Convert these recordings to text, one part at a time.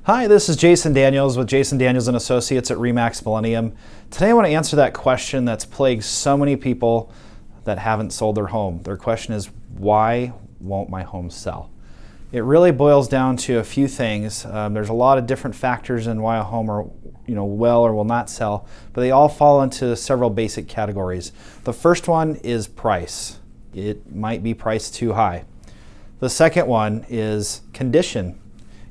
Hi, this is Jason Daniels with Jason Daniels and Associates at RE/MAX Millennium. Today I want to answer that question that's plagued so many people that haven't sold their home. Their question is, why won't my home sell? It really boils down to a few things. There's a lot of different factors in why a home will or will not sell, but they all fall into several basic categories. The first one is price. It might be priced too high. The second one is condition.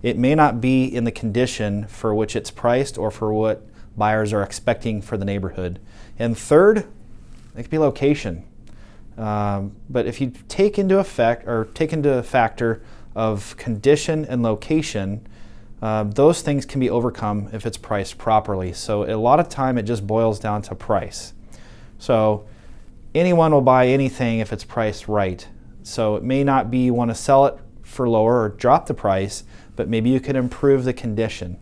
It may not be in the condition for which it's priced or for what buyers are expecting for the neighborhood. And third, it could be location. But if you take into factor of condition and location, those things can be overcome if it's priced properly. So a lot of time it just boils down to price. So anyone will buy anything if it's priced right. So it may not be you want to sell it for lower or drop the price, but maybe you could improve the condition.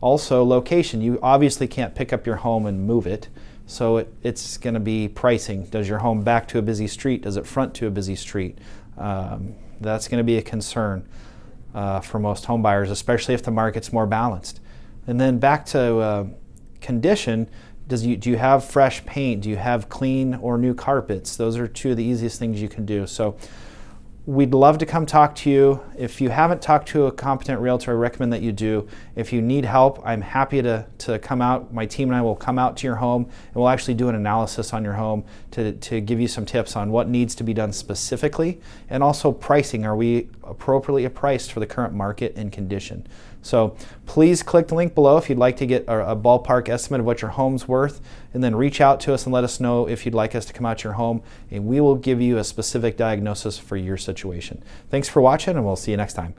Also, location. You obviously can't pick up your home and move it, so it's going to be pricing. Does your home back to a busy street? Does it front to a busy street? That's going to be a concern for most home buyers, especially if the market's more balanced. And then back to condition. Do you have fresh paint? Do you have clean or new carpets? Those are two of the easiest things you can do. So we'd love to come talk to you. If you haven't talked to a competent realtor, I recommend that you do. If you need help, I'm happy to come out. My team and I will come out to your home, and we'll actually do an analysis on your home to give you some tips on what needs to be done specifically, and also pricing. Are we appropriately priced for the current market and condition? So please click the link below if you'd like to get a ballpark estimate of what your home's worth, and then reach out to us and let us know if you'd like us to come out to your home, and we will give you a specific diagnosis for your situation. Thanks for watching, and we'll see you next time.